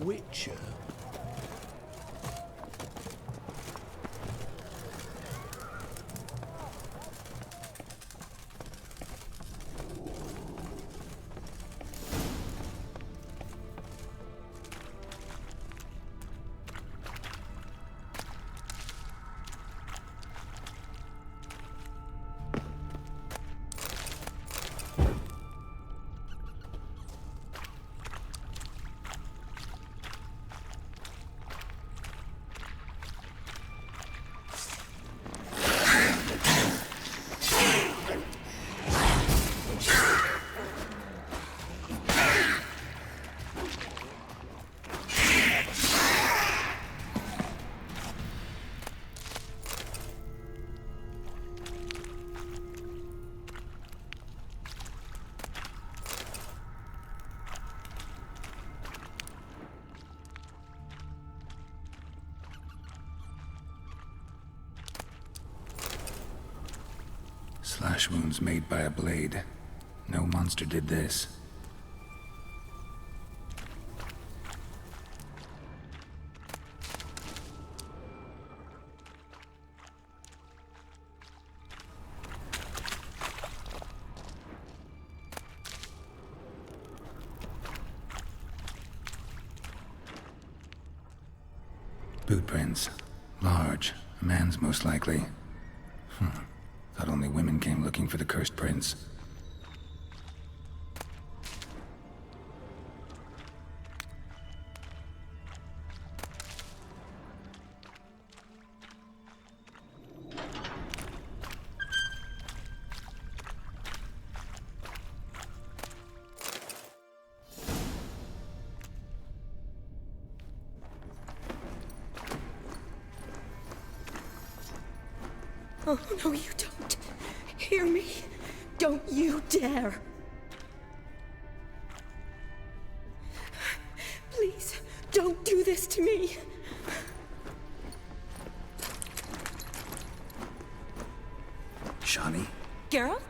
Witcher. Slash wounds made by a blade. No monster did this. Boot prints. Large. A man's most likely. Thought only women came looking for the cursed prince. Oh, no, you don't. Hear me? Don't you dare. Please, don't do this to me. Shani? Geralt?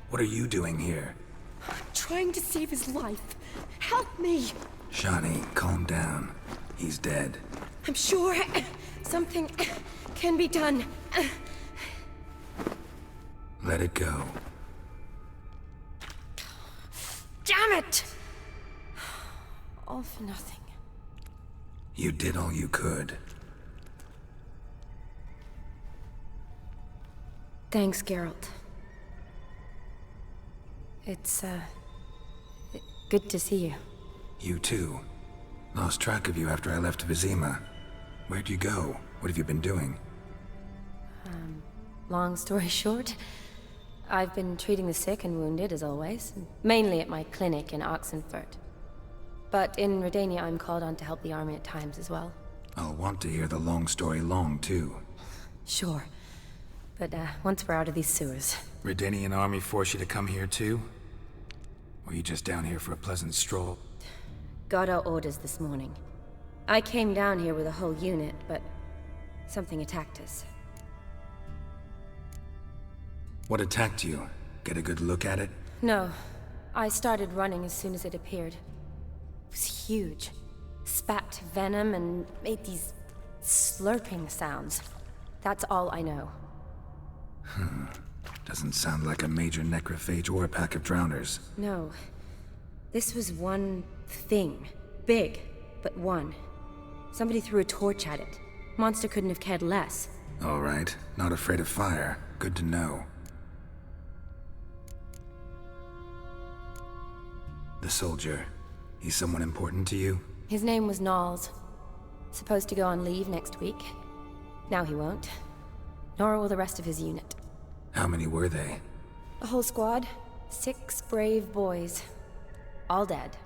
What are you doing here? I'm trying to save his life. Help me. Shani, calm down. He's dead. I'm sure something can be done. Let it go. Damn it! All for nothing. You did all you could. Thanks, Geralt. It's, good to see you. You too. Lost track of you after I left Vizima. Where'd you go? What have you been doing? Long story short, I've been treating the sick and wounded, as always. Mainly at my clinic in Oxenfurt. But in Redania, I'm called on to help the army at times as well. I'll want to hear the long story long, too. Sure. But, once we're out of these sewers. Redanian army force you to come here, too? Or you just down here for a pleasant stroll? Got our orders this morning. I came down here with a whole unit, but something attacked us. What attacked you? Get a good look at it? No. I started running as soon as it appeared. It was huge. Spat venom and made these slurping sounds. That's all I know. Doesn't sound like a major necrophage or a pack of drowners. No. This was one thing. Big, but one. Somebody threw a torch at it. Monster couldn't have cared less. All right. Not afraid of fire. Good to know. The soldier. He's someone important to you? His name was Knowles. Supposed to go on leave next week. Now he won't. Nor will the rest of his unit. How many were they? A whole squad. 6 brave boys. All dead.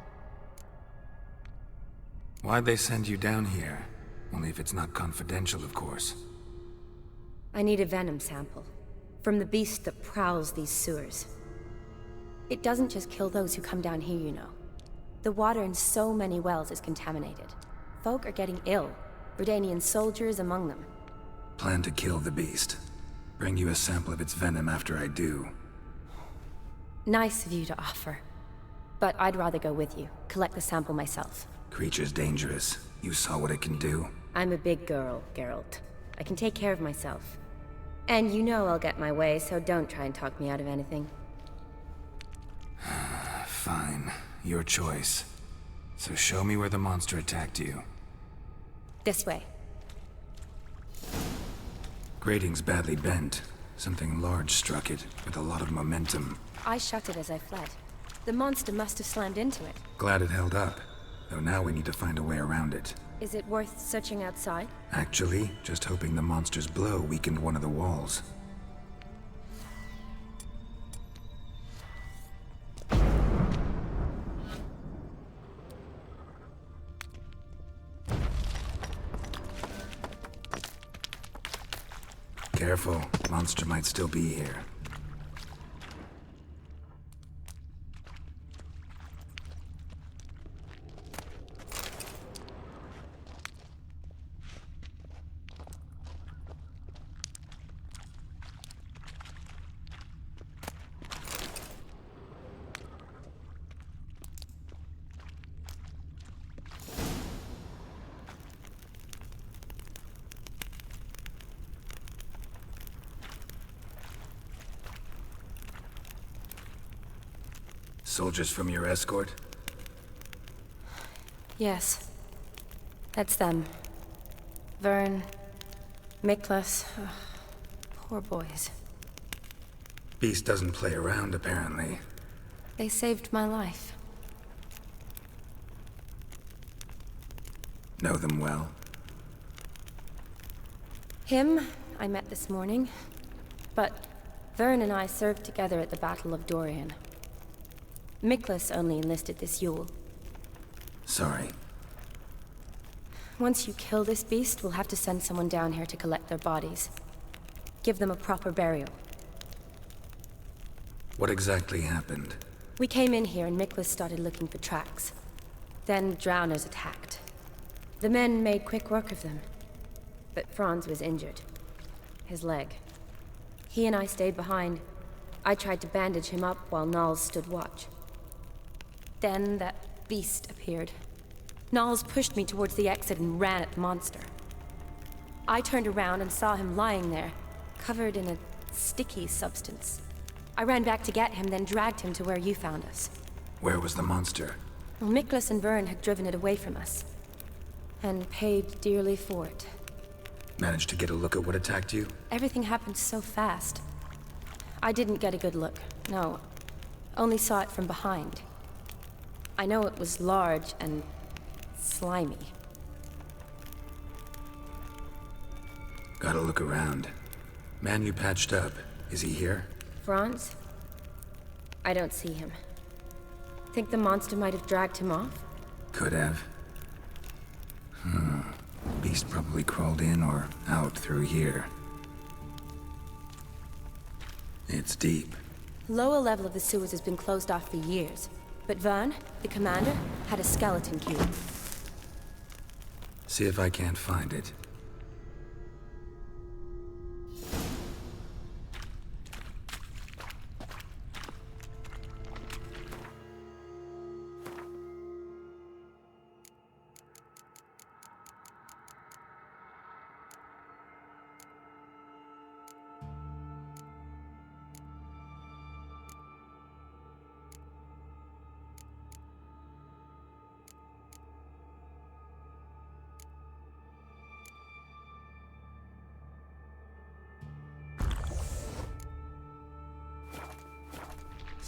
Why'd they send you down here? Only if it's not confidential, of course. I need a venom sample. From the beast that prowls these sewers. It doesn't just kill those who come down here, you know. The water in so many wells is contaminated. Folk are getting ill. Redanian soldiers among them. Plan to kill the beast. Bring you a sample of its venom after I do. Nice of you to offer. But I'd rather go with you. Collect the sample myself. Creature's dangerous. You saw what it can do. I'm a big girl, Geralt. I can take care of myself. And you know I'll get my way, so don't try and talk me out of anything. Fine. Your choice. So show me where the monster attacked you. This way. Grating's badly bent. Something large struck it, with a lot of momentum. I shut it as I fled. The monster must have slammed into it. Glad it held up. Though now we need to find a way around it. Is it worth searching outside? Actually, just hoping the monster's blow weakened one of the walls. Careful, monster might still be here. Soldiers from your escort? Yes. That's them. Vern, Miklas. Poor boys. Beast doesn't play around, apparently. They saved my life. Know them well? Him, I met this morning. But Vern and I served together at the Battle of Dorian. Miklas only enlisted this Yule. Sorry. Once you kill this beast, we'll have to send someone down here to collect their bodies. Give them a proper burial. What exactly happened? We came in here and Miklas started looking for tracks. Then drowners attacked. The men made quick work of them. But Franz was injured. His leg. He and I stayed behind. I tried to bandage him up while Nals stood watch. Then that beast appeared. Nals pushed me towards the exit and ran at the monster. I turned around and saw him lying there, covered in a sticky substance. I ran back to get him, then dragged him to where you found us. Where was the monster? Well, Miklas and Vern had driven it away from us. And paid dearly for it. Managed to get a look at what attacked you? Everything happened so fast. I didn't get a good look, no. Only saw it from behind. I know it was large and slimy. Gotta look around. Man you patched up, is he here? Franz? I don't see him. Think the monster might have dragged him off? Could have. Beast probably crawled in or out through here. It's deep. Lower level of the sewers has been closed off for years. But Vern, the commander, had a skeleton cube. See if I can't find it.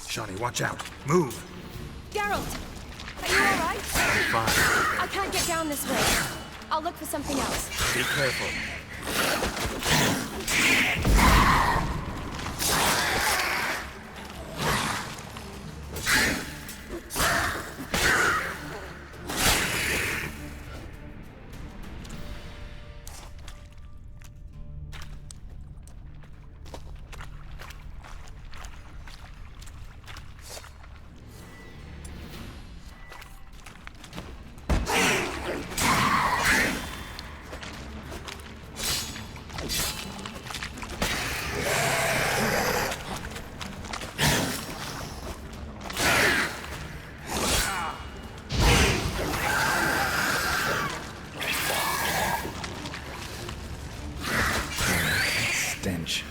Johnny, watch out. Move! Geralt! Are you alright? I'm fine. I can't get down this way. I'll look for something else. Be careful. stench.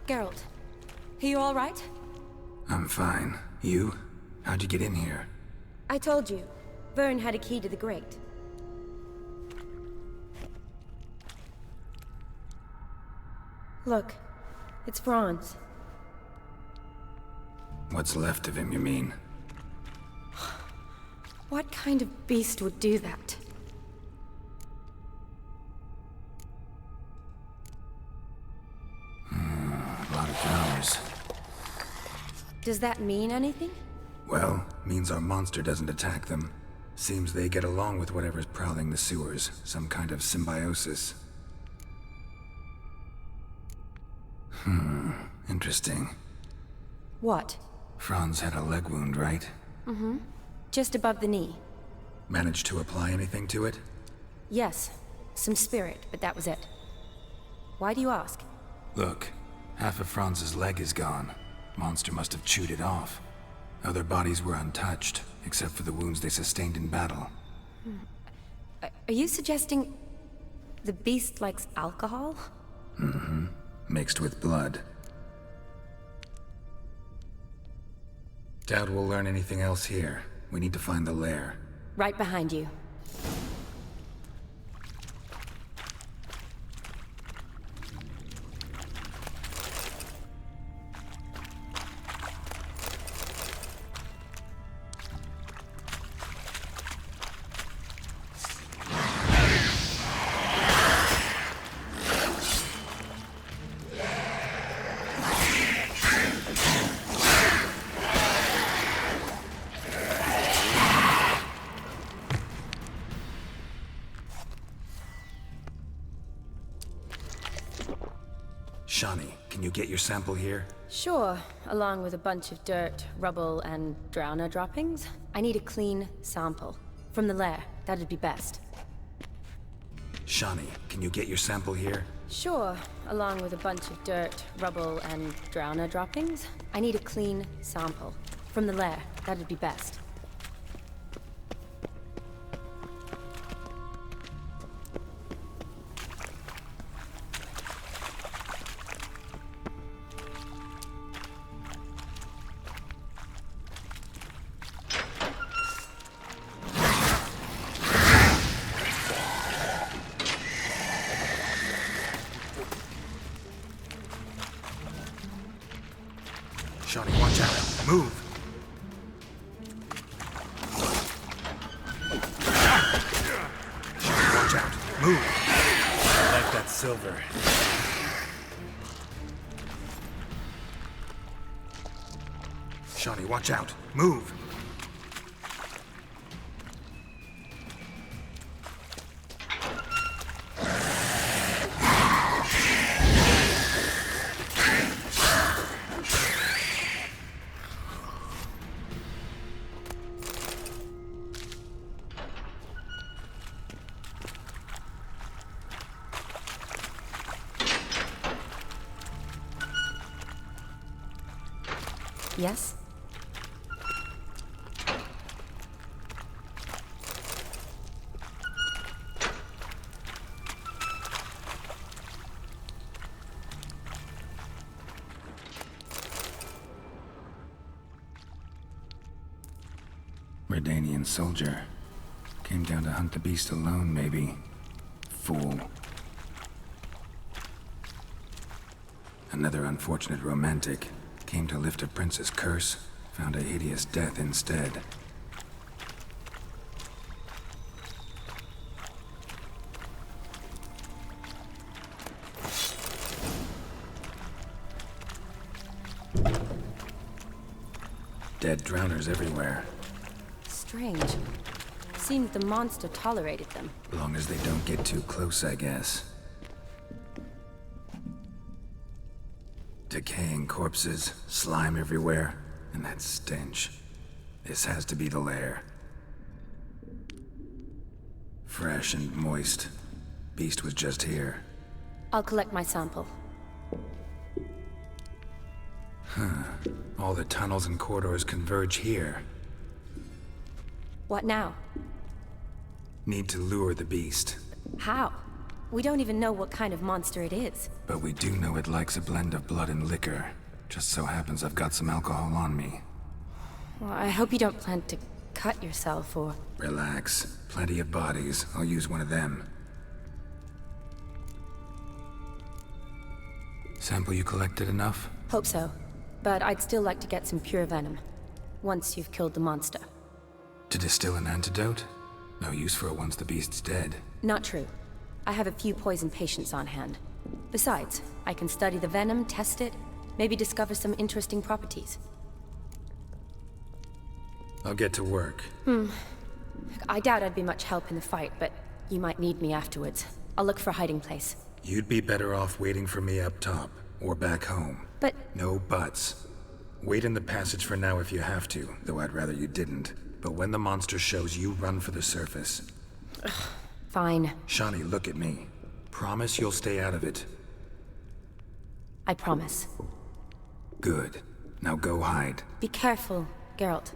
Geralt, are you all right? I'm fine. You? How'd you get in here? I told you. Vern had a key to the grate. Look, it's Franz. What's left of him, you mean? What kind of beast would do that? A lot of flowers. Does that mean anything? Well, means our monster doesn't attack them. Seems they get along with whatever's prowling the sewers. Some kind of symbiosis. Interesting. What? Franz had a leg wound, right? Just above the knee. Managed to apply anything to it? Yes, some spirit, but that was it. Why do you ask? Look, half of Franz's leg is gone. Monster must have chewed it off. Other bodies were untouched, except for the wounds they sustained in battle. Are you suggesting the beast likes alcohol? Mixed with blood. Doubt we'll learn anything else here. We need to find the lair. Right behind you. Shani, can you get your sample here? Sure, along with a bunch of dirt, rubble, and drowner droppings. I need a clean sample. From the lair, that'd be best. Shani, can you get your sample here? Sure, along with a bunch of dirt, rubble, and drowner droppings. I need a clean sample. From the lair, that'd be best. Shani, watch out. Move! Shani, watch out. Move! I like that silver. Shani, watch out. Move! Yes? Redanian soldier. Came down to hunt the beast alone, maybe. Fool. Another unfortunate romantic. Came to lift a prince's curse, found a hideous death instead. dead drowners everywhere. Strange. Seems the monster tolerated them. Long as they don't get too close, I guess. Decaying corpses, slime everywhere, and that stench. This has to be the lair. Fresh and moist. Beast was just here. I'll collect my sample. All the tunnels and corridors converge here. What now? Need to lure the beast. How? We don't even know what kind of monster it is. But we do know it likes a blend of blood and liquor. Just so happens I've got some alcohol on me. Well, I hope you don't plan to cut yourself or... Relax. Plenty of bodies. I'll use one of them. Sample you collected enough? Hope so. But I'd still like to get some pure venom. Once you've killed the monster. To distill an antidote? No use for it once the beast's dead. Not true. I have a few poison patients on hand. Besides, I can study the venom, test it, maybe discover some interesting properties. I'll get to work. I doubt I'd be much help in the fight, but you might need me afterwards. I'll look for a hiding place. You'd be better off waiting for me up top, or back home. But... No buts. Wait in the passage for now if you have to, though I'd rather you didn't. But when the monster shows, you run for the surface. Fine. Shani, look at me. Promise you'll stay out of it. I promise. Good. Now go hide. Be careful, Geralt.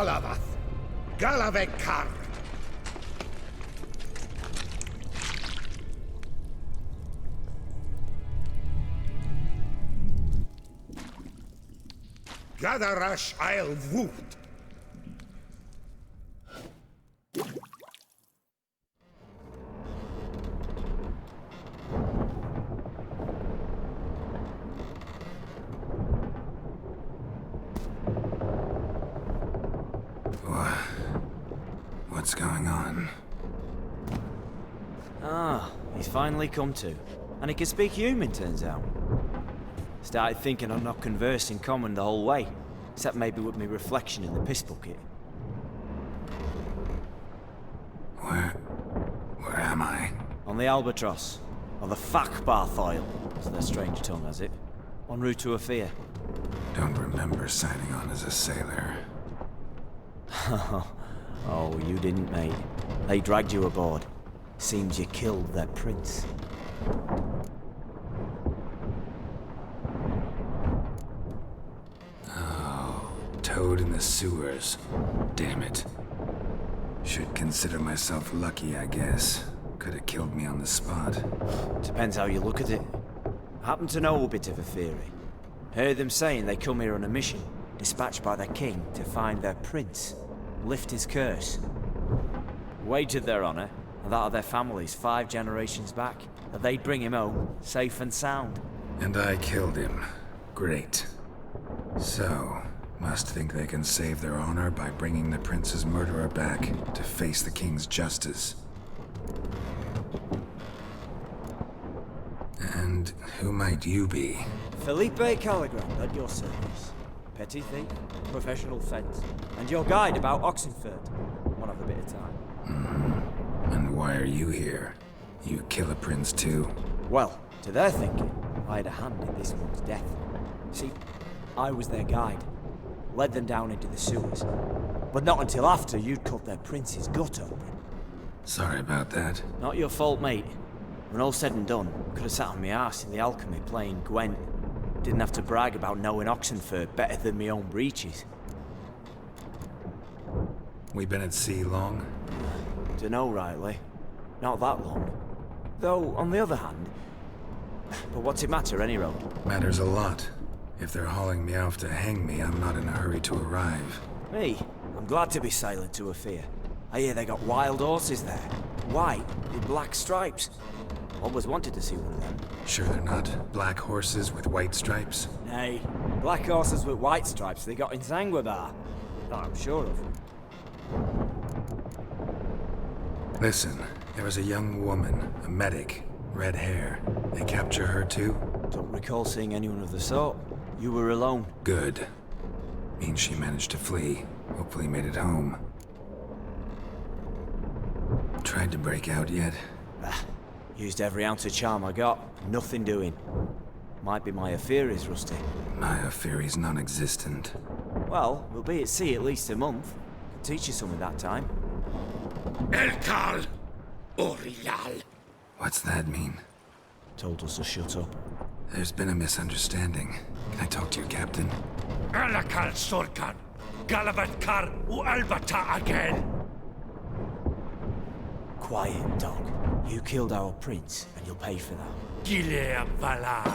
Kalavath, Galavekar. Gadarash Isle Wood. What's going on? Ah, he's finally come to. And he can speak human, turns out. Started thinking I'd not conversed in common the whole way, except maybe with me reflection in the piss bucket. Where am I? On the Albatross, or the Fakbarth Isle, as their strange tongue has it, en route to Afia. Don't remember signing on as a sailor. Oh, you didn't, mate. They dragged you aboard. Seems you killed their prince. Oh, toad in the sewers. Damn it. Should consider myself lucky, I guess. Could have killed me on the spot. Depends how you look at it. I happen to know a bit of a theory. Heard them saying they come here on a mission, dispatched by their king to find their prince, lift his curse. Wagered their honor, and that of their families 5 generations back, that they'd bring him home, safe and sound. And I killed him. Great. So, must think they can save their honor by bringing the prince's murderer back to face the king's justice. And who might you be? Felipe Caligrand at your service. Petty thief, professional fence, and your guide about Oxenford. One of a bit of time. And why are you here? You kill a prince too? Well, to their thinking, I had a hand in this one's death. See, I was their guide. Led them down into the sewers. But not until after you'd cut their prince's gut open. Sorry about that. Not your fault, mate. When all said and done, could have sat on my arse in the alchemy playing Gwent. Didn't have to brag about knowing Oxenford better than my own breeches. We been at sea long? Dunno rightly. Not that long. Though, on the other hand... But what's it matter, any road? Matters a lot. If they're hauling me off to hang me, I'm not in a hurry to arrive. Me? I'm glad to be sailing to Afia. I hear they got wild horses there. White, with black stripes. Always wanted to see one of them. Sure they're not black horses with white stripes? Nay, black horses with white stripes they got in Zanguebar. That I'm sure of. Listen, there was a young woman, a medic, red hair. They capture her too? Don't recall seeing anyone of the sort. You were alone. Good. Means she managed to flee. Hopefully made it home. Tried to break out yet? Used every ounce of charm I got. Nothing doing. Might be my Aetheri's rusty. My Aetheri's non-existent. Well, we'll be at sea at least a month. Could teach you something that time. Elkal Orial. What's that mean? Told us to shut up. There's been a misunderstanding. Can I talk to your captain? Alakal Sorkan. Galavatkar Ualbata again. Quiet, dog. You killed our prince, and you'll pay for that. Gileam Valar.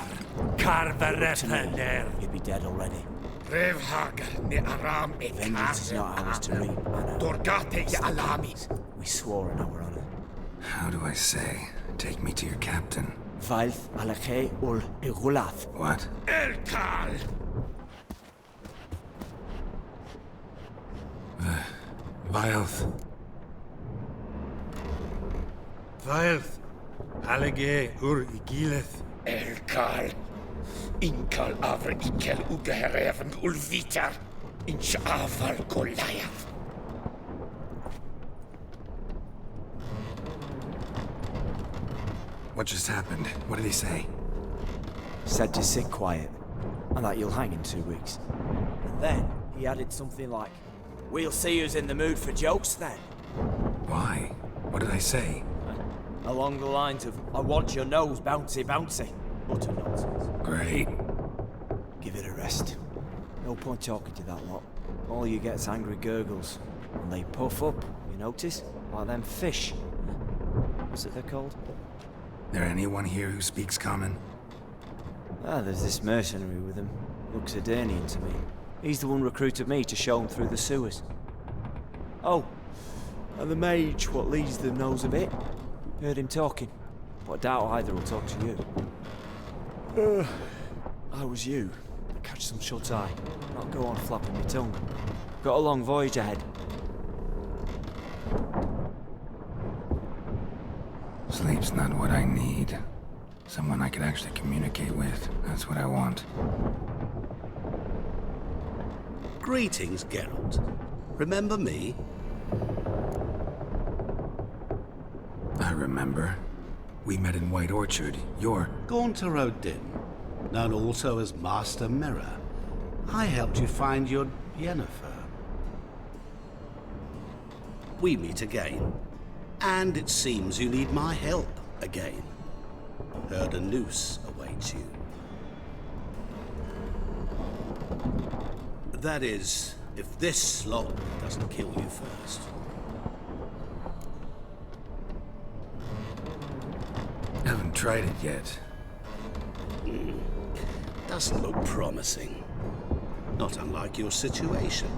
Carverepener. You'd be dead already. Revhagar ni Aram Vengeance is not ours to reap, Anna. Dorgate ya Alamis. We swore in our honor. How do I say? Take me to your captain. Valth alakhe ul igulath. What? Elkal. Vilth. Vilth. Alege ur igileth. Elkal. Inkal avr ikel ugehereven ulvitar. Inch aval Goliath. What just happened? What did he say? Said to sit quiet, and that you'll hang in 2 weeks. And then he added something like, "We'll see who's in the mood for jokes then." Why? What did I say? Along the lines of, "I want your nose bouncy bouncy." Utter nonsense. Great. Give it a rest. No point talking to that lot. all you get's angry gurgles. And they puff up, you notice? Like them fish. What's it they're called? There anyone here who speaks common? Ah, there's this mercenary with him. Looks Adernian to me. He's the one recruited me to show him through the sewers. Oh, and the mage what leads them knows a bit. Heard him talking, but I doubt either will talk to you. I was you. Catch some shut-eye. Not go on flapping my tongue. Got a long voyage ahead. Sleep's not what I need. Someone I could actually communicate with. That's what I want. Greetings, Geralt. Remember me? I remember. We met in White Orchard. You're... Gaunter Odin, known also as Master Mirror. I helped you find your Yennefer. We meet again. And it seems you need my help again. Heard a noose awaits you. That is, if this slog doesn't kill you first. Haven't tried it yet. Doesn't look promising. Not unlike your situation.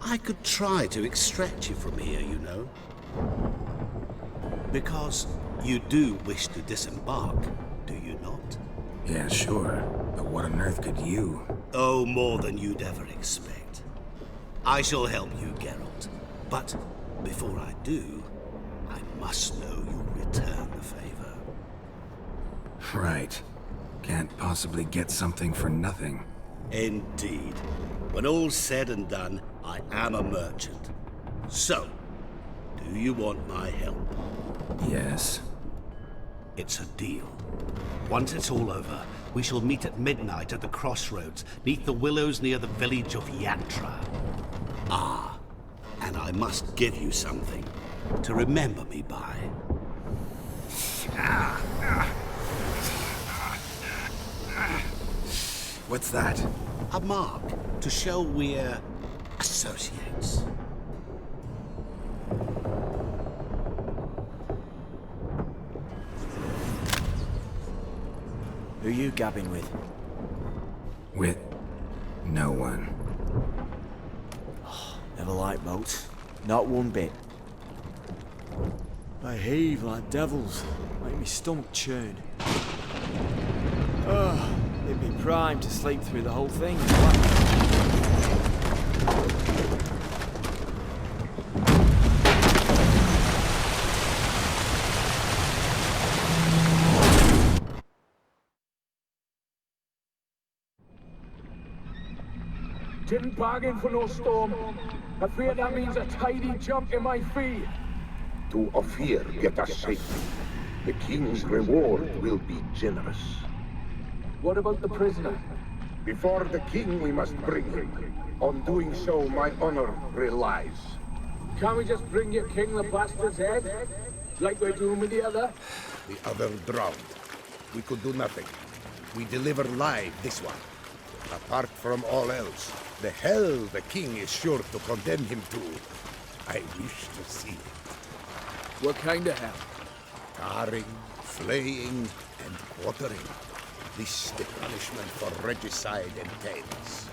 I could try to extract you from here, you know. Because you do wish to disembark, do you not? Yeah, sure. But what on earth could you? Oh, more than you'd ever expect. I shall help you, Geralt. But before I do, I must know you'll return the favor. Right. Can't possibly get something for nothing. Indeed. When all's said and done, I am a merchant. So, do you want my help? Yes. It's a deal. Once it's all over, we shall meet at midnight at the crossroads, neath the willows near the village of Yantra. Ah, and I must give you something to remember me by. What's that? A mark to show we're associates. Who you gabbing with? With no one. Never liked boats. Not one bit. They heave like devils. Make me stomach churn. It'd be prime to sleep through the whole thing. Didn't bargain for no storm. I fear that means a tidy jump in my fee. To Ophir get us safely. The king's reward will be generous. What about the prisoner? Before the king we must bring him. On doing so my honor relies. Can't we just bring your king the bastard's head? Like we're doing with the other? The other drowned. We could do nothing. We deliver live this one. Apart from all else, the hell the king is sure to condemn him to, I wish to see. What kind of hell? Tarring, flaying, and quartering. This the punishment for regicide entails.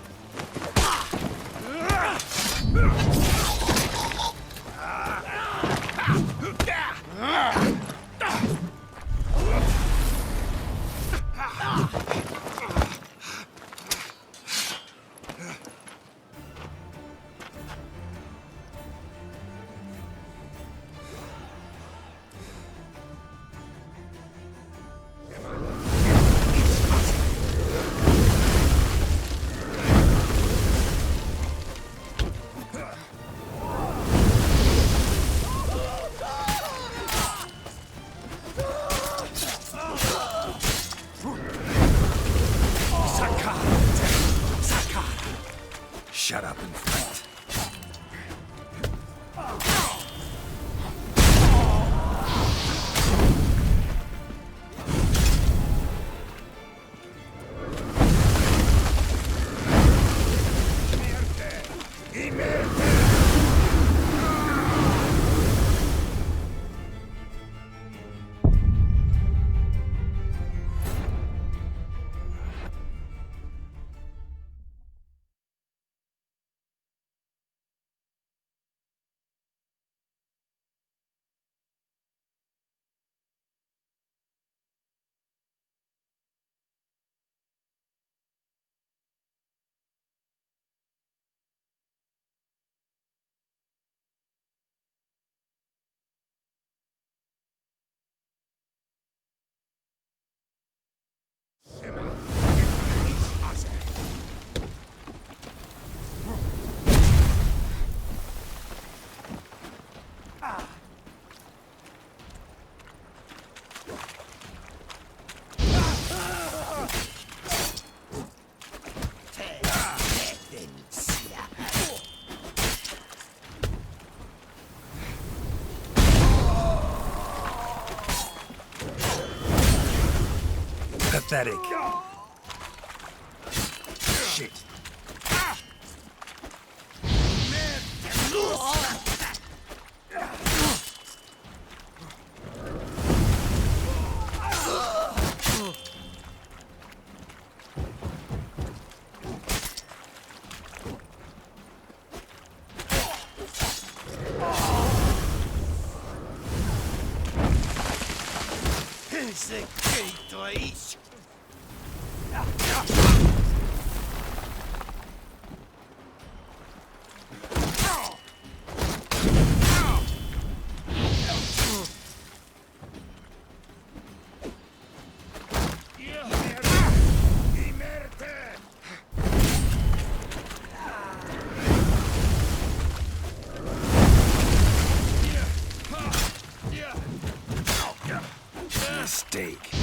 pathetic. Shit. Mistake.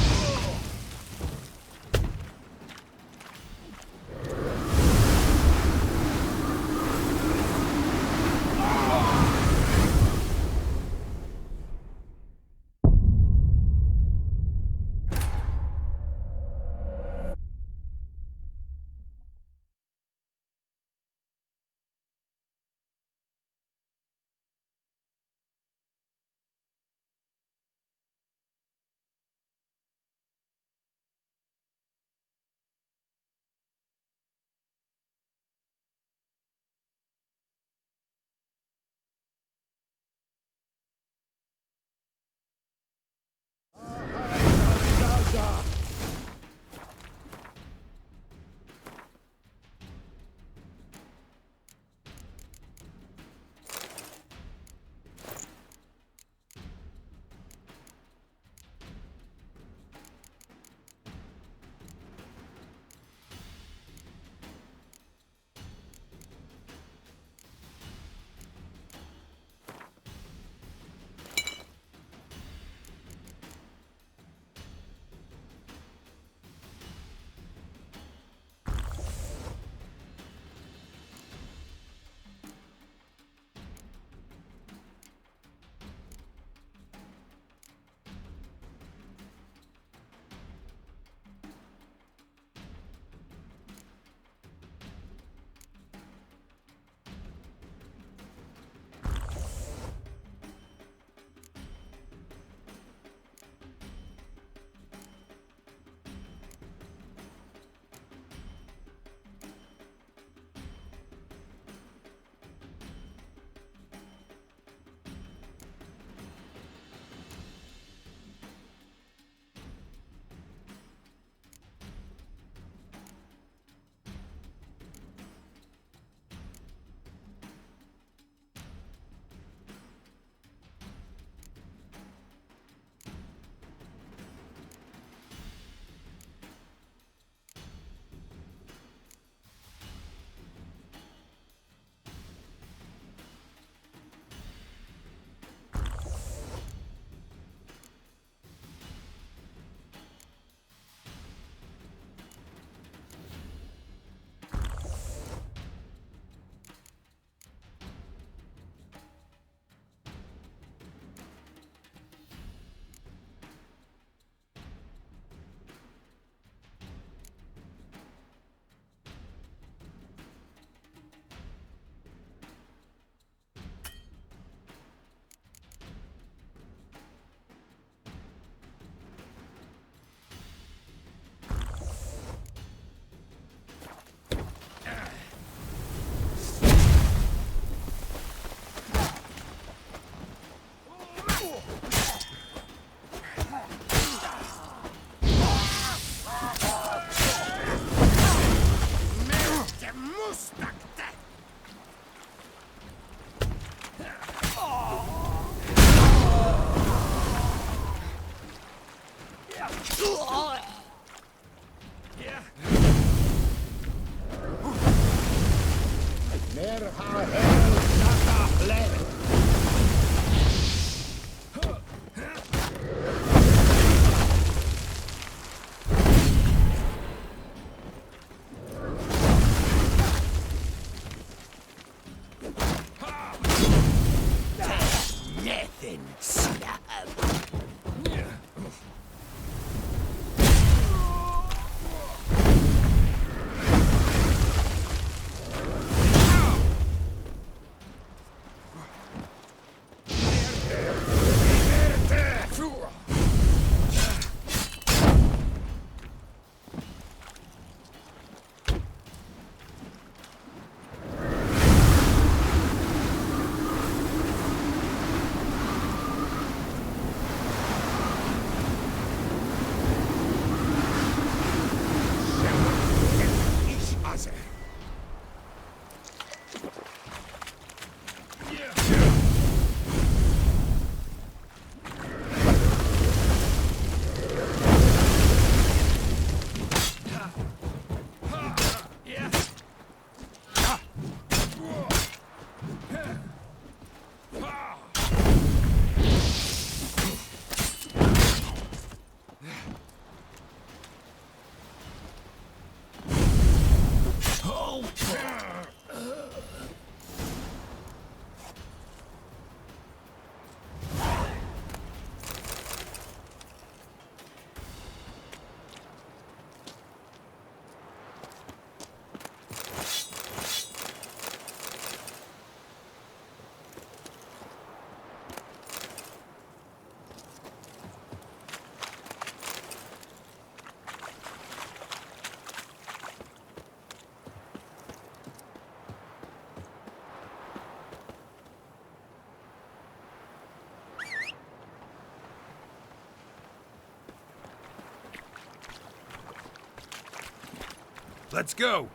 Let's go!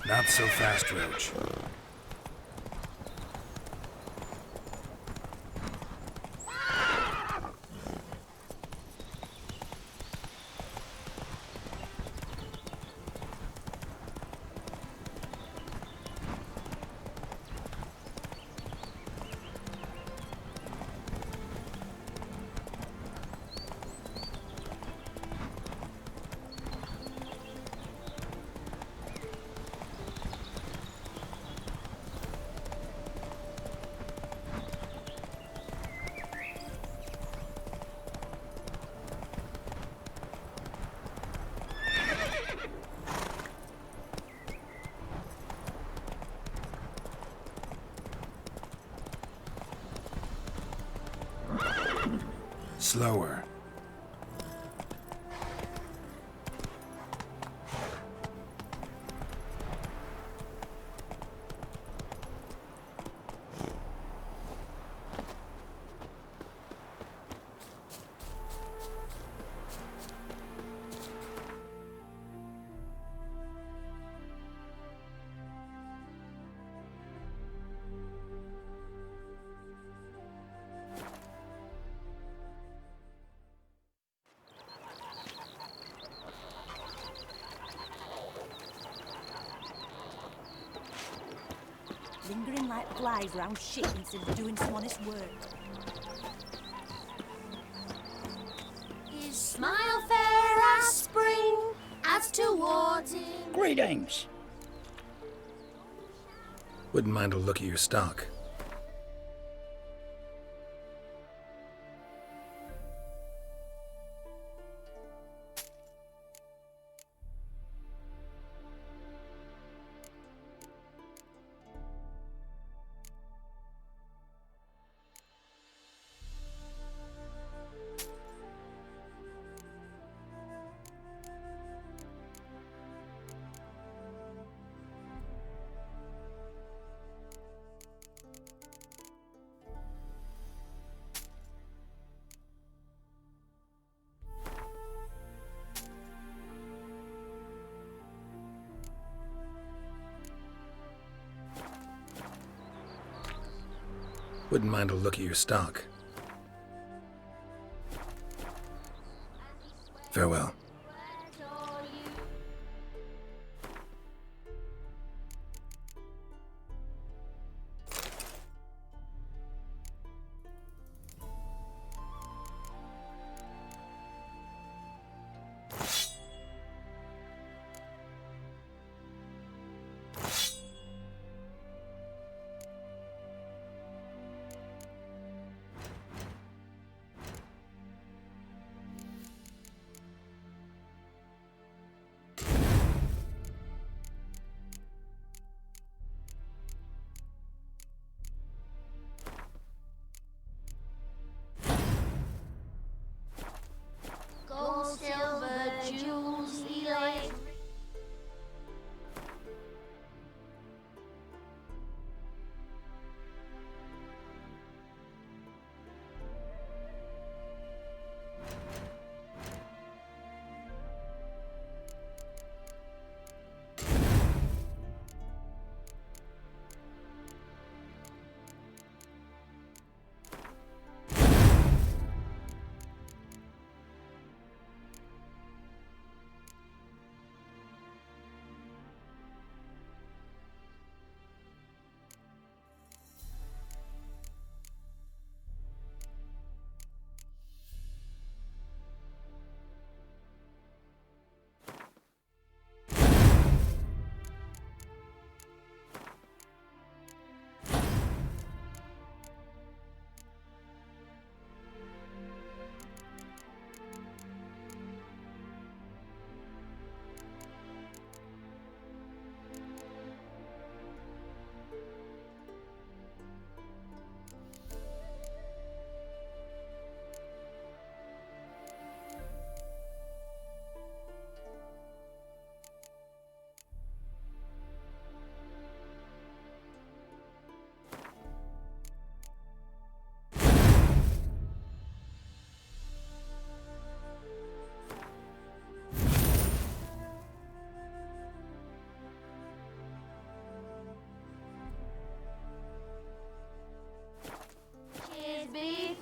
Not so fast, Roach. Slower. Lingering like flies round shit instead of doing some honest work. His smile fair as spring, as towards him. Greetings. Wouldn't mind a look at your stock. Wouldn't mind a look at your stock. Farewell.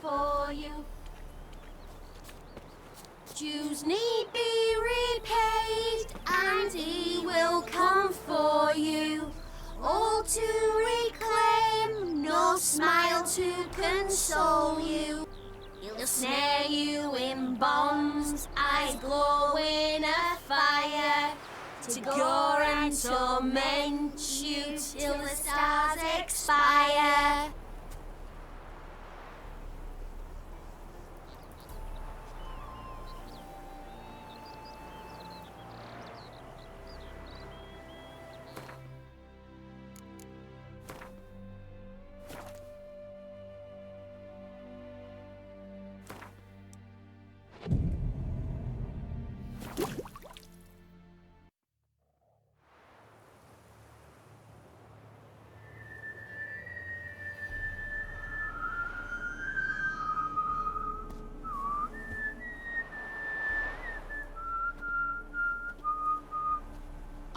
for you. Dues need be repaid, and he will come for you. All to reclaim, no smile to console you. He'll snare you in bonds, eyes glow in a fire, to gore and torment you till the stars expire.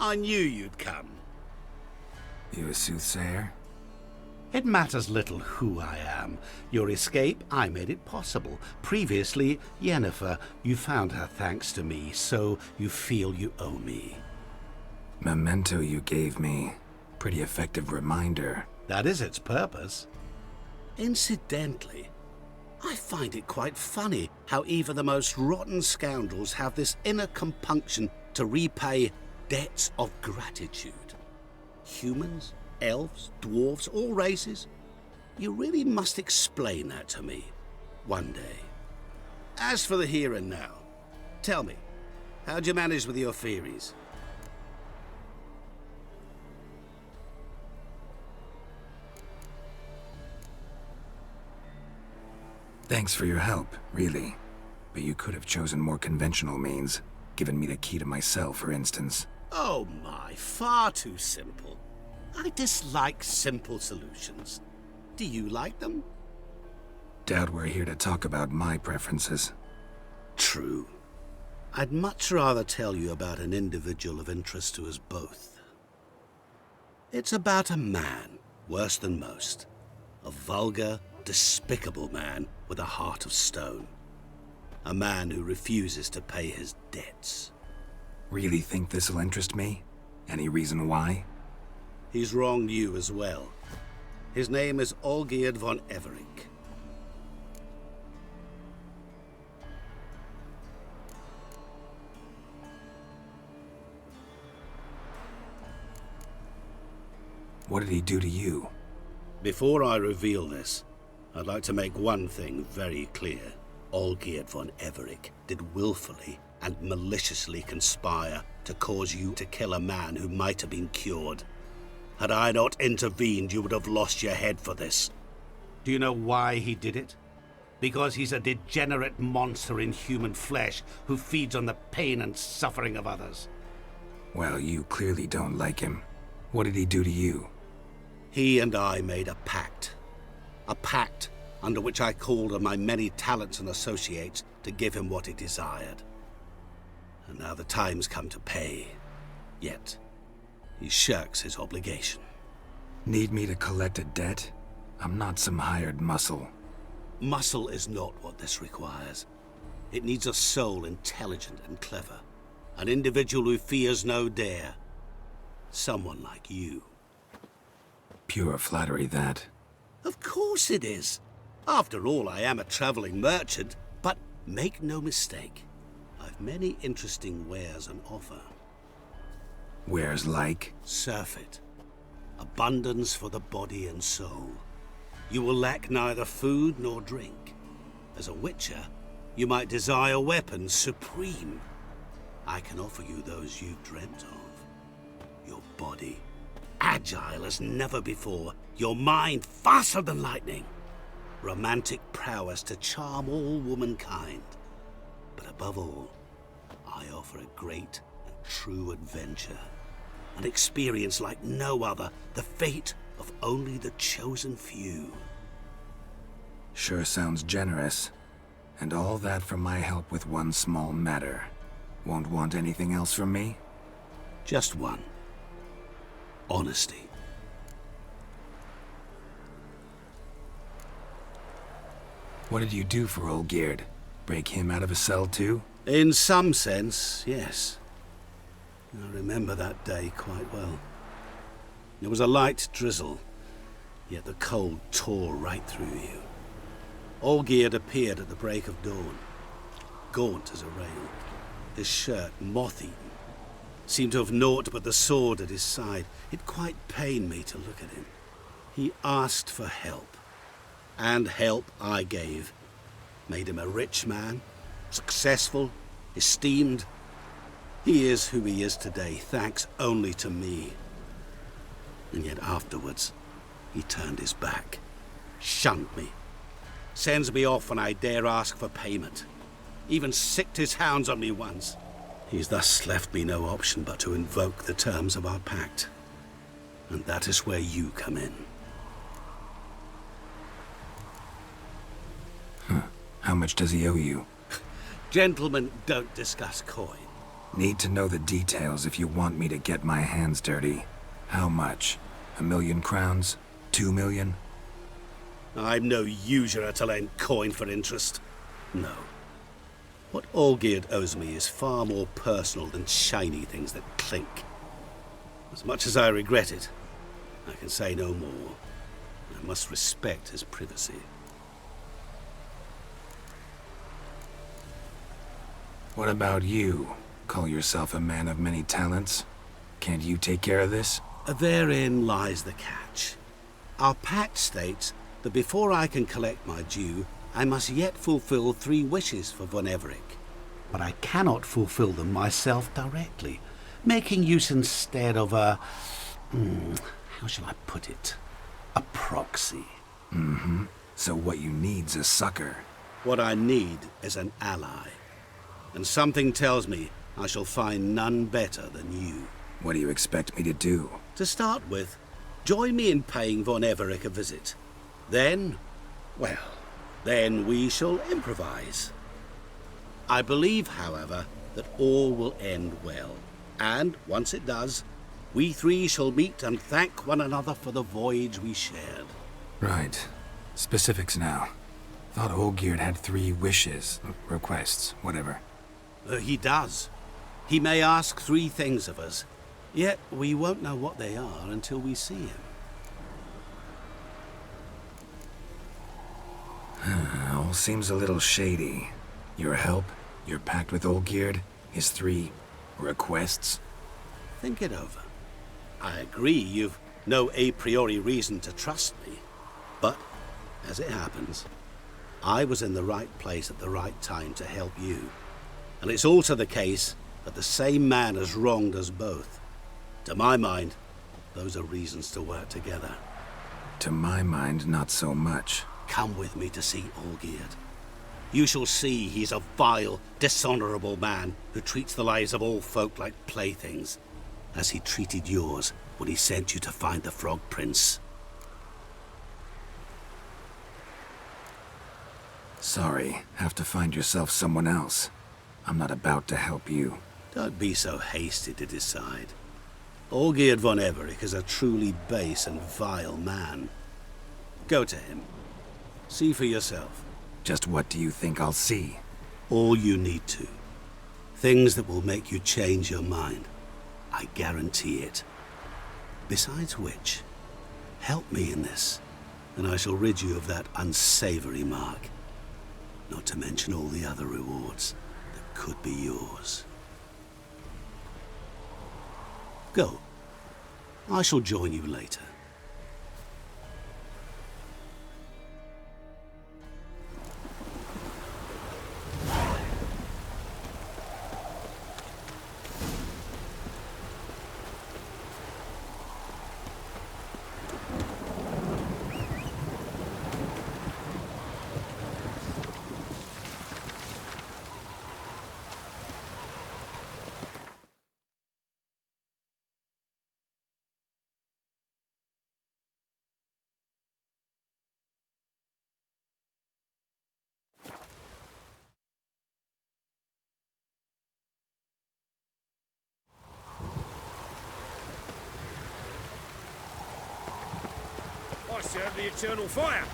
I knew you'd come. You a soothsayer? It matters little who I am. Your escape, I made it possible. Previously, Yennefer, you found her thanks to me, so you feel you owe me. Memento you gave me. Pretty effective reminder. That is its purpose. Incidentally, I find it quite funny how even the most rotten scoundrels have this inner compunction to repay debts of gratitude. Humans, elves, dwarves, all races. You really must explain that to me one day. As for the here and now, tell me, how'd you manage with your theories? Thanks for your help, really. But you could have chosen more conventional means. Given me the key to my cell, for instance. Oh my, far too simple. I dislike simple solutions. Do you like them? Doubt we're here to talk about my preferences. True. I'd much rather tell you about an individual of interest to us both. It's about a man, worse than most. A vulgar, despicable man with a heart of stone. A man who refuses to pay his debts. Really think this'll interest me? Any reason why? He's wronged you as well. His name is Olgierd von Everink. What did he do to you? Before I reveal this, I'd like to make one thing very clear. Olgierd von Everink did willfully and maliciously conspire to cause you to kill a man who might have been cured. Had I not intervened, you would have lost your head for this. Do you know why he did it? Because he's a degenerate monster in human flesh who feeds on the pain and suffering of others. Well, you clearly don't like him. What did he do to you? He and I made a pact. A pact under which I called on my many talents and associates to give him what he desired. And now the time's come to pay. Yet, he shirks his obligation. Need me to collect a debt? I'm not some hired muscle. Muscle is not what this requires. It needs a soul intelligent and clever. An individual who fears no dare. Someone like you. Pure flattery, that. Of course it is. After all, I am a traveling merchant, but make no mistake. I've many interesting wares on offer. Wares like? Surfeit. Abundance for the body and soul. You will lack neither food nor drink. As a witcher, you might desire weapons supreme. I can offer you those you've dreamt of. Your body, agile as never before. Your mind, faster than lightning. Romantic prowess to charm all womankind. But above all, I offer a great and true adventure. An experience like no other, the fate of only the chosen few. Sure sounds generous. And all that for my help with one small matter. Won't want anything else from me? Just one. Honesty. What did you do for Olgierd? Break him out of a cell too? In some sense, yes. I remember that day quite well. There was a light drizzle, yet the cold tore right through you. Olgierd appeared at the break of dawn, gaunt as a rail, his shirt moth-eaten. Seemed to have naught but the sword at his side. It quite pained me to look at him. He asked for help, and help I gave. Made him a rich man, successful, esteemed. He is who he is today, thanks only to me. And yet afterwards, he turned his back, shunned me, sends me off when I dare ask for payment. Even sicked his hounds on me once. He's thus left me no option but to invoke the terms of our pact. And that is where you come in. How much does he owe you? Gentlemen don't discuss coin. Need to know the details if you want me to get my hands dirty. How much? 1,000,000 crowns? 2 million? I'm no usurer to lend coin for interest. No. What Olgierd owes me is far more personal than shiny things that clink. As much as I regret it, I can say no more. I must respect his privacy. What about you? Call yourself a man of many talents? Can't you take care of this? Therein lies the catch. Our pact states that before I can collect my due, I must yet fulfill 3 wishes for Von Everec. But I cannot fulfill them myself directly, making use instead of a... how shall I put it? A proxy. Mm-hmm. So what you need's a sucker. What I need is an ally. And something tells me I shall find none better than you. What do you expect me to do? To start with, join me in paying Von Everec a visit. Then, well, then we shall improvise. I believe, however, that all will end well. And once it does, we 3 shall meet and thank one another for the voyage we shared. Right. Specifics now. Thought Olgierd had 3 wishes, requests, whatever. He does. He may ask 3 things of us, yet we won't know what they are until we see him. All seems a little shady. Your help, your pact with Olgierd, his 3 requests. Think it over. I agree you've no a priori reason to trust me, but as it happens, I was in the right place at the right time to help you. And it's also the case that the same man has wronged us both. To my mind, those are reasons to work together. To my mind, not so much. Come with me to see Olgierd. You shall see he's a vile, dishonorable man who treats the lives of all folk like playthings, as he treated yours when he sent you to find the Frog Prince. Sorry, have to find yourself someone else. I'm not about to help you. Don't be so hasty to decide. Olgierd von Everec is a truly base and vile man. Go to him. See for yourself. Just what do you think I'll see? All you need to. Things that will make you change your mind. I guarantee it. Besides which, help me in this, and I shall rid you of that unsavory mark. Not to mention all the other rewards that could be yours. Go. I shall join you later. I serve the eternal fire.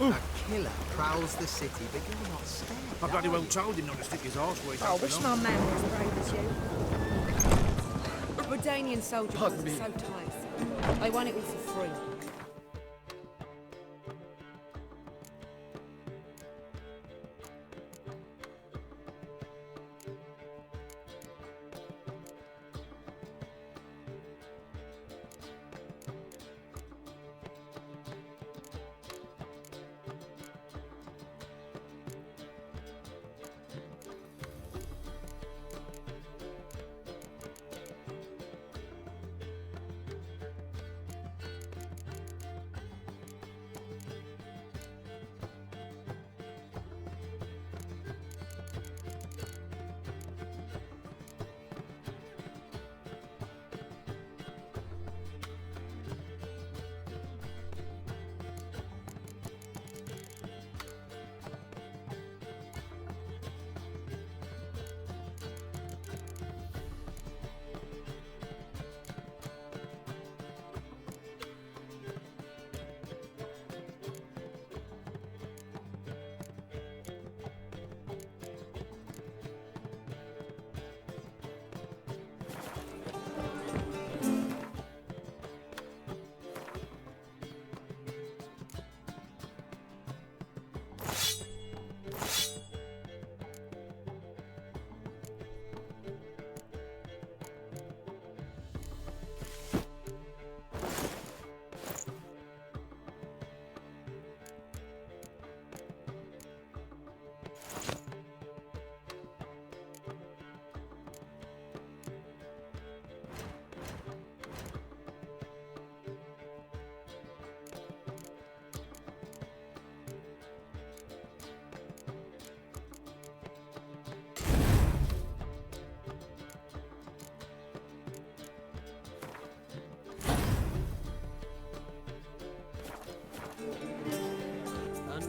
A killer prowls the city, but you're not scared. I bloody well told him not to stick his arse where he's I wish my man was as brave as you. Redanian soldier boys are so tight. They want it all for free.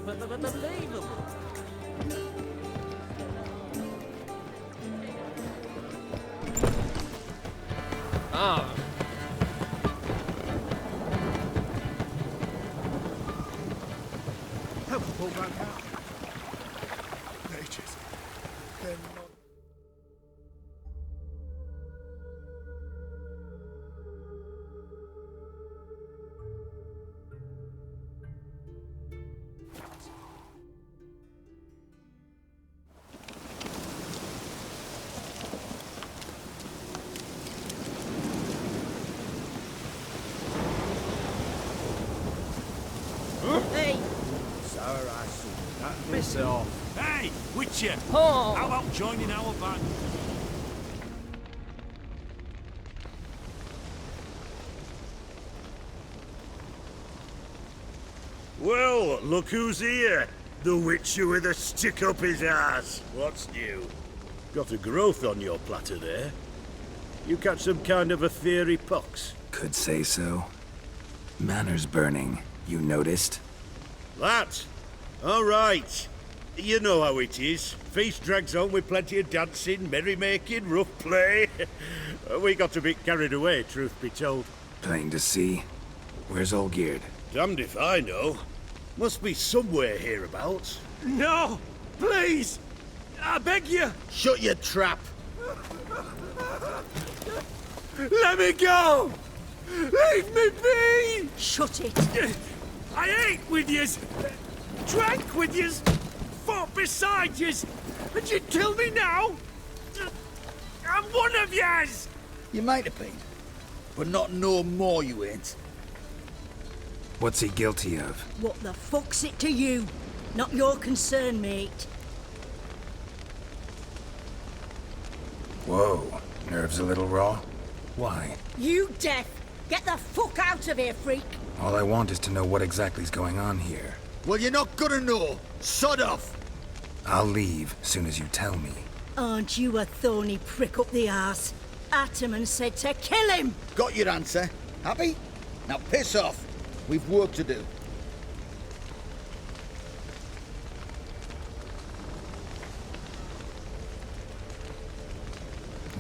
Unbelievable. Ah. Help pull back out. Mages. They're not. Hey! Sir, I see. That Piss off. Hey, Witcher! Oh. How about joining our band? Well, look who's here. The Witcher with a stick up his ass. What's new? Got a growth on your platter there. You catch some kind of a fiery pox? Could say so. Manor's burning. You noticed? That? All right. You know how it is. Feast drags on with plenty of dancing, merrymaking, rough play. We got a bit carried away, truth be told. Plain to see. Where's Olgierd? Damned if I know. Must be somewhere hereabouts. No! Please! I beg you! Shut your trap! Let me go! Leave me be! Shut it! I ate with yous, drank with yous, fought beside yous, and you kill me now? I'm one of yous! You might have been, but not no more you ain't. What's he guilty of? What the fuck's it to you? Not your concern, mate. Whoa. Nerves a little raw? Why? You deaf! Get the fuck out of here, freak! All I want is to know what exactly's going on here. Well, you're not gonna know. Sod off! I'll leave soon as you tell me. Aren't you a thorny prick up the arse? Ataman said to kill him! Got your answer. Happy? Now piss off. We've work to do.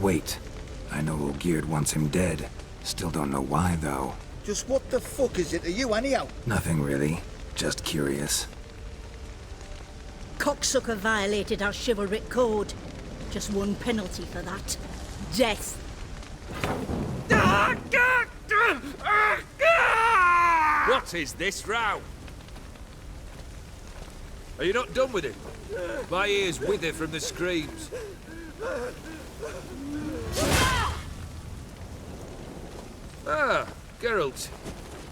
Wait. I know Olgierd wants him dead. Still don't know why, though. Just what the fuck is it to you, anyhow? Nothing really. Just curious. Cocksucker violated our chivalric code. Just one penalty for that. Death. What is this row? Are you not done with it? My ears wither from the screams. Ah, Geralt.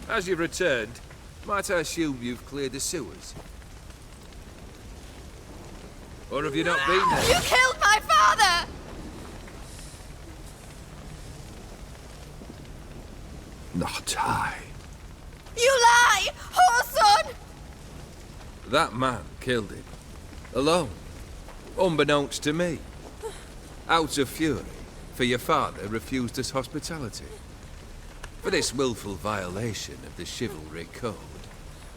As you've returned, might I assume you've cleared the sewers? Or have you not been there? You killed my father! Not I. You lie! Whoreson! That man killed him. Alone. Unbeknownst to me. Out of fury, for your father refused us hospitality. For this willful violation of the chivalry code,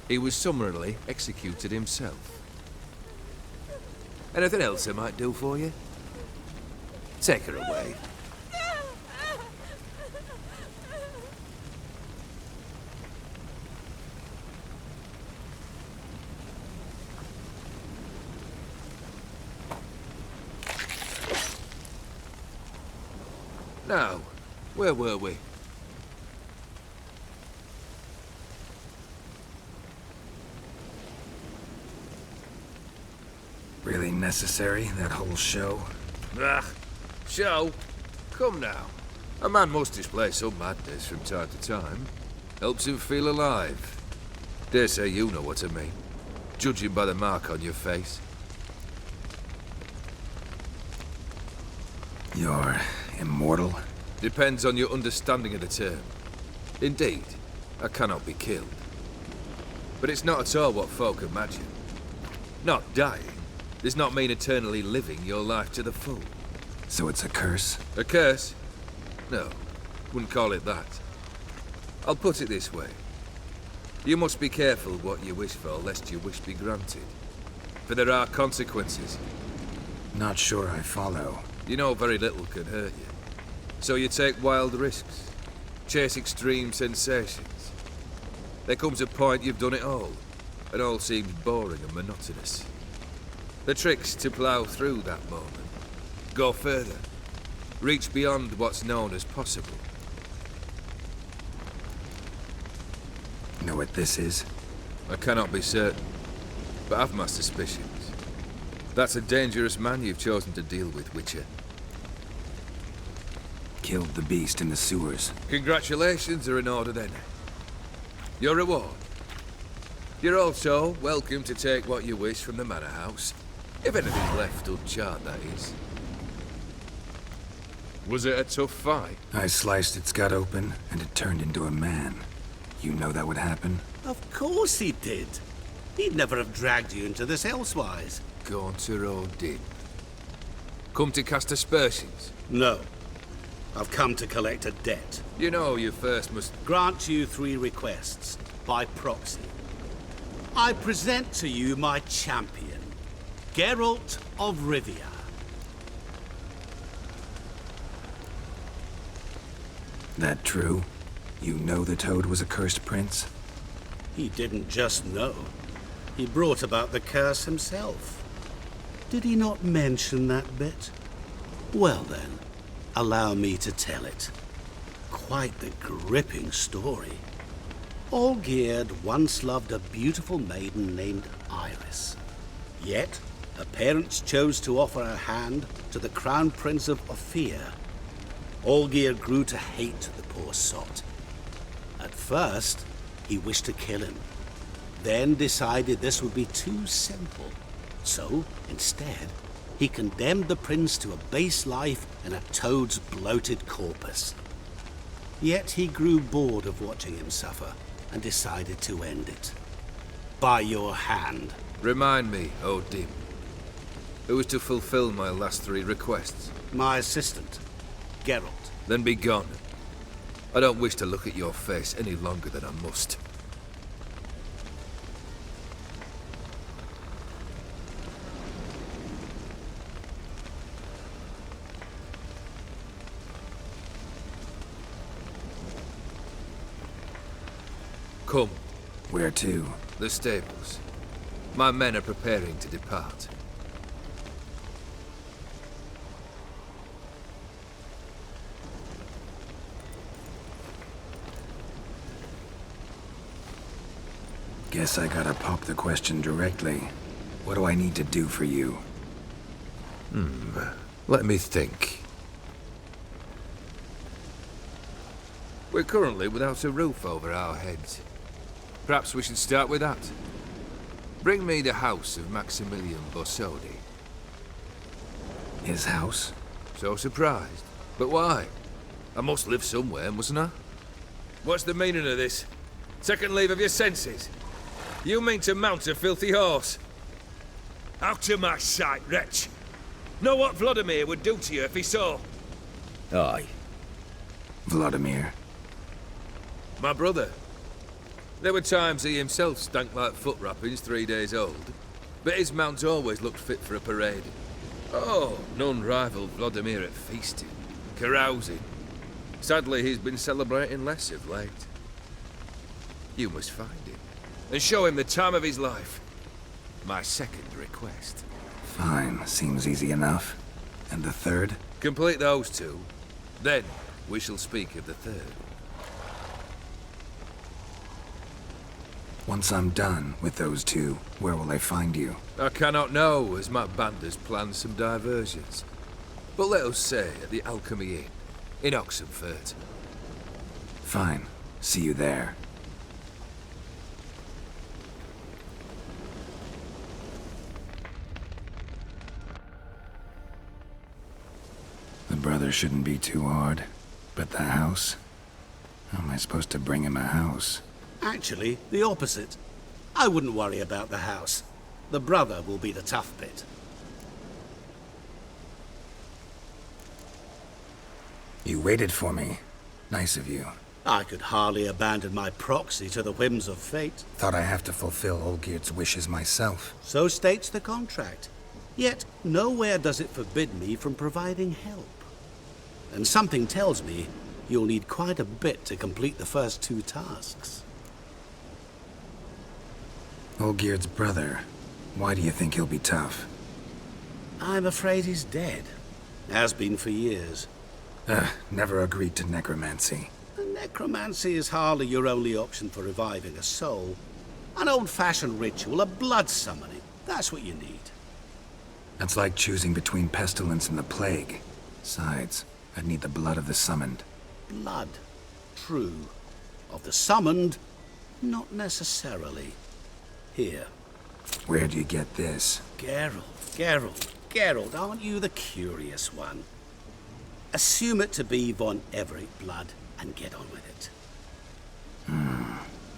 he was summarily executed himself. Anything else I might do for you? Take her away. Now, where were we? Really necessary, that whole show? Ah, show? Come now. A man must display some madness from time to time. Helps him feel alive. Dare say you know what I mean. Judging by the mark on your face. You're immortal? Depends on your understanding of the term. Indeed, I cannot be killed. But it's not at all what folk imagine. Not dying does not mean eternally living your life to the full. So it's a curse? A curse? No, wouldn't call it that. I'll put it this way. You must be careful what you wish for, lest your wish be granted. For there are consequences. Not sure I follow. You know very little can hurt you. So you take wild risks. Chase extreme sensations. There comes a point you've done it all, and all seems boring and monotonous. The trick's to plough through that moment. Go further. Reach beyond what's known as possible. Know what this is? I cannot be certain, but I've my suspicions. That's a dangerous man you've chosen to deal with, Witcher. Killed the beast in the sewers. Congratulations are in order then. Your reward. You're also welcome to take what you wish from the manor house. If anything's left uncharred, that is. Was it a tough fight? I sliced its gut open, and it turned into a man. You know that would happen? Of course he did. He'd never have dragged you into this elsewise. Gaunter Odin. Come to cast aspersions? No. I've come to collect a debt. You know you first must... Grant you 3 requests, by proxy. I present to you my champion, Geralt of Rivia. That true? You know the Toad was a cursed prince? He didn't just know. He brought about the curse himself. Did he not mention that bit? Well then, allow me to tell it. Quite the gripping story. Olgierd once loved a beautiful maiden named Iris. Yet, her parents chose to offer her hand to the Crown Prince of Ophir. Olgierd grew to hate the poor sot. At first, he wished to kill him, then decided this would be too simple. So, instead, he condemned the prince to a base life in a toad's bloated corpus. Yet he grew bored of watching him suffer and decided to end it. By your hand. Remind me, Odin. Who is to fulfill my last 3 requests? My assistant, Geralt. Then be gone. I don't wish to look at your face any longer than I must. Come. Where to? The stables. My men are preparing to depart. Guess I gotta pop the question directly. What do I need to do for you? Let me think. We're currently without a roof over our heads. Perhaps we should start with that. Bring me the house of Maximilian Borsodi. His house? So surprised. But why? I must live somewhere, mustn't I? What's the meaning of this? Second leave of your senses? You mean to mount a filthy horse? Out of my sight, wretch! Know what Vladimir would do to you if he saw? Aye. Vladimir. My brother. There were times he himself stank like foot wrappings 3 days old, but his mount always looked fit for a parade. Oh, none rivaled Vladimir at feasting, carousing. Sadly, he's been celebrating less of late. You must find him, and show him the time of his life. My second request. Fine, seems easy enough. And the third? Complete those two, then we shall speak of the third. Once I'm done with those two, where will I find you? I cannot know, as my band has planned some diversions. But let us say at the Alchemy Inn, in Oxenfurt. Fine. See you there. The brother shouldn't be too hard. But the house? How am I supposed to bring him a house? Actually, the opposite. I wouldn't worry about the house. The brother will be the tough bit. You waited for me. Nice of you. I could hardly abandon my proxy to the whims of fate. Thought I have to fulfill Olgierd's wishes myself. So states the contract. Yet, nowhere does it forbid me from providing help. And something tells me you'll need quite a bit to complete the first 2 tasks. Olgierd's brother. Why do you think he'll be tough? I'm afraid he's dead. Has been for years. Never agreed to necromancy. Necromancy is hardly your only option for reviving a soul. An old-fashioned ritual, a blood summoning. That's what you need. That's like choosing between pestilence and the plague. Besides, I'd need the blood of the summoned. Blood. True. Of the summoned, not necessarily. Here. Where do you get this? Geralt, aren't you the curious one? Assume it to be von Everett blood and get on with it.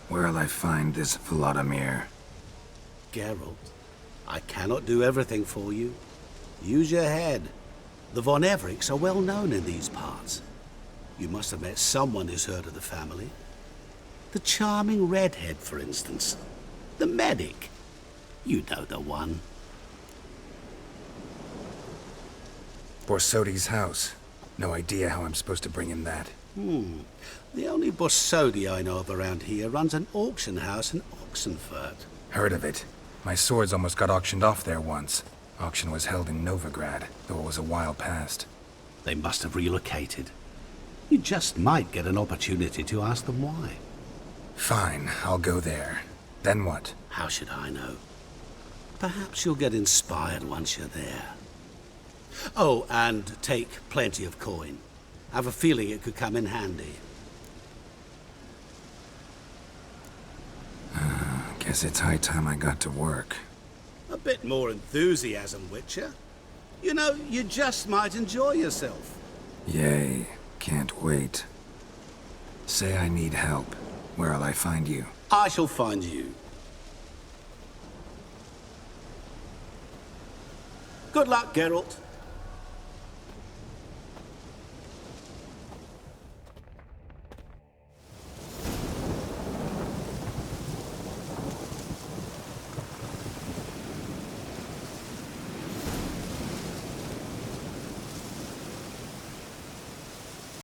Where'll I find this Vladimir? Geralt, I cannot do everything for you. Use your head. The von Evericks are well known in these parts. You must have met someone who's heard of the family. The charming redhead, for instance. The medic. You know the one. Borsodi's house. No idea how I'm supposed to bring him that. The only Borsodi I know of around here runs an auction house in Oxenfurt. Heard of it. My swords almost got auctioned off there once. Auction was held in Novigrad, though it was a while past. They must have relocated. You just might get an opportunity to ask them why. Fine, I'll go there. Then what? How should I know? Perhaps you'll get inspired once you're there. Oh, and take plenty of coin. I have a feeling it could come in handy. Guess it's high time I got to work. A bit more enthusiasm, Witcher. You know, you just might enjoy yourself. Yay, can't wait. Say I need help. Where'll I find you? I shall find you. Good luck, Geralt.